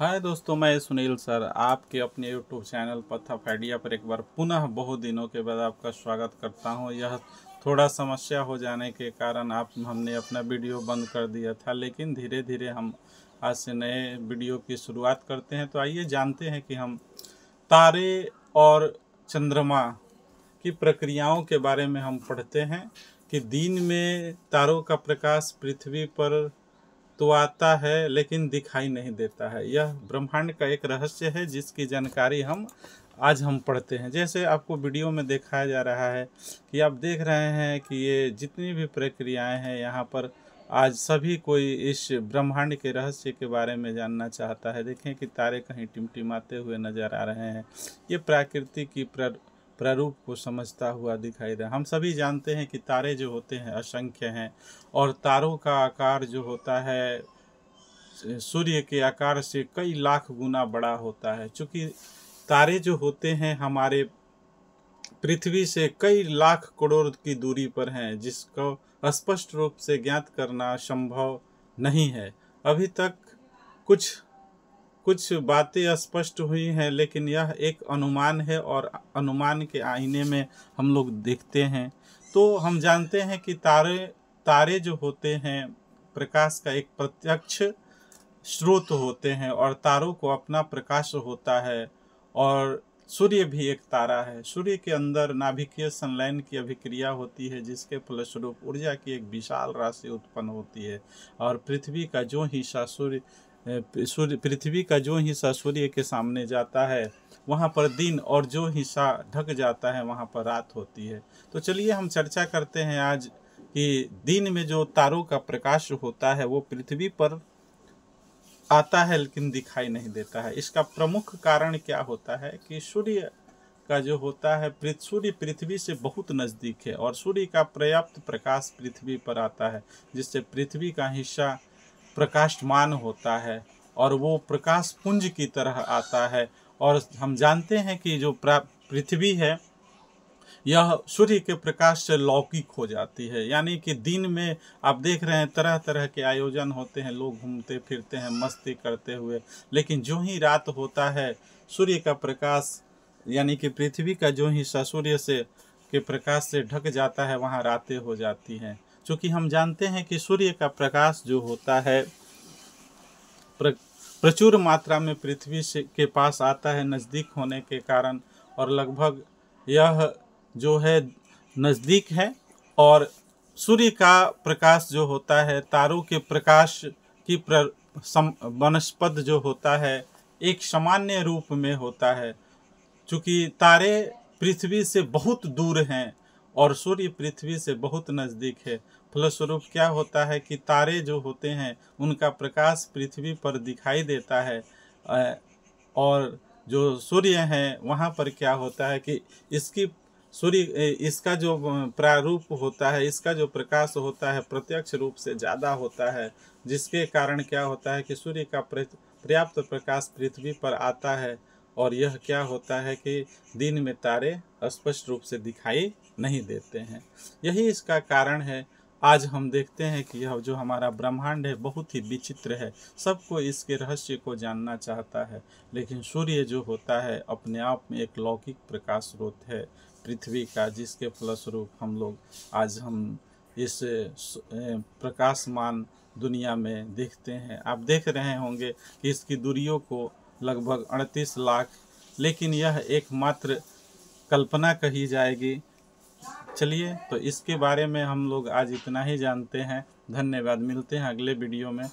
हाय दोस्तों, मैं सुनील सर आपके अपने यूट्यूब चैनल पथाफाइडिया पर एक बार पुनः बहुत दिनों के बाद आपका स्वागत करता हूं। यह थोड़ा समस्या हो जाने के कारण हमने अपना वीडियो बंद कर दिया था, लेकिन धीरे धीरे हम आज से नए वीडियो की शुरुआत करते हैं। तो आइए जानते हैं कि हम तारे और चंद्रमा की प्रक्रियाओं के बारे में हम पढ़ते हैं कि दिन में तारों का प्रकाश पृथ्वी पर तो आता है लेकिन दिखाई नहीं देता है। यह ब्रह्मांड का एक रहस्य है जिसकी जानकारी हम पढ़ते हैं। जैसे आपको वीडियो में दिखाया जा रहा है कि आप देख रहे हैं कि ये जितनी भी प्रक्रियाएं हैं यहाँ पर, आज सभी कोई इस ब्रह्मांड के रहस्य के बारे में जानना चाहता है। देखें कि तारे कहीं टिमटिमाते हुए नजर आ रहे हैं। ये प्रकृति की प्रारूप को समझता हुआ दिखाई दे। हम सभी जानते हैं कि तारे जो होते हैं असंख्य हैं, और तारों का आकार जो होता है सूर्य के आकार से कई लाख गुना बड़ा होता है। चूँकि तारे जो होते हैं हमारे पृथ्वी से कई लाख करोड़ की दूरी पर हैं, जिसको स्पष्ट रूप से ज्ञात करना संभव नहीं है। अभी तक कुछ कुछ बातें स्पष्ट हुई हैं, लेकिन यह एक अनुमान है और अनुमान के आईने में हम लोग देखते हैं तो हम जानते हैं कि तारे जो होते हैं प्रकाश का एक प्रत्यक्ष स्रोत होते हैं, और तारों को अपना प्रकाश होता है। और सूर्य भी एक तारा है। सूर्य के अंदर नाभिकीय संलयन की अभिक्रिया होती है, जिसके फलस्वरूप ऊर्जा की एक विशाल राशि उत्पन्न होती है। और पृथ्वी का जो हिस्सा सूर्य के सामने जाता है वहाँ पर दिन, और जो हिस्सा ढक जाता है वहाँ पर रात होती है। तो चलिए हम चर्चा करते हैं आज कि दिन में जो तारों का प्रकाश होता है वो पृथ्वी पर आता है लेकिन दिखाई नहीं देता है। इसका प्रमुख कारण क्या होता है कि सूर्य का जो होता है सूर्य पृथ्वी से बहुत नज़दीक है, और सूर्य का पर्याप्त प्रकाश पृथ्वी पर आता है, जिससे पृथ्वी का हिस्सा प्रकाशमान होता है और वो प्रकाश पुंज की तरह आता है। और हम जानते हैं कि जो पृथ्वी है यह सूर्य के प्रकाश से लौकिक हो जाती है। यानी कि दिन में आप देख रहे हैं तरह तरह के आयोजन होते हैं, लोग घूमते फिरते हैं मस्ती करते हुए, लेकिन जो ही रात होता है सूर्य का प्रकाश यानी कि पृथ्वी का जो हिस्सा सूर्य से के प्रकाश से ढक जाता है वहाँ रातें हो जाती हैं। क्योंकि हम जानते हैं कि सूर्य का प्रकाश जो होता है प्रचुर मात्रा में पृथ्वी से के पास आता है नज़दीक होने के कारण, और लगभग यह जो है नज़दीक है। और सूर्य का प्रकाश जो होता है तारों के प्रकाश की वनस्पत जो होता है एक सामान्य रूप में होता है। चूँकि तारे पृथ्वी से बहुत दूर हैं और सूर्य पृथ्वी से बहुत नज़दीक है, फलस्वरूप क्या होता है कि तारे जो होते हैं उनका प्रकाश पृथ्वी पर दिखाई देता है। और जो सूर्य है वहाँ पर क्या होता है कि इसका जो प्रारूप होता है, इसका जो प्रकाश होता है प्रत्यक्ष रूप से ज़्यादा होता है, जिसके कारण क्या होता है कि सूर्य का पर्याप्त प्रकाश पृथ्वी पर आता है, और यह क्या होता है कि दिन में तारे स्पष्ट रूप से दिखाई नहीं देते हैं। यही इसका कारण है। आज हम देखते हैं कि यह जो हमारा ब्रह्मांड है बहुत ही विचित्र है, सबको इसके रहस्य को जानना चाहता है, लेकिन सूर्य जो होता है अपने आप में एक लौकिक प्रकाश स्रोत है पृथ्वी का, जिसके फलस्वरूप हम इस प्रकाशमान दुनिया में देखते हैं। आप देख रहे होंगे कि इसकी दूरियों को लगभग 38 लाख, लेकिन यह एकमात्र कल्पना कही जाएगी। चलिए तो इसके बारे में हम लोग आज इतना ही जानते हैं। धन्यवाद, मिलते हैं अगले वीडियो में।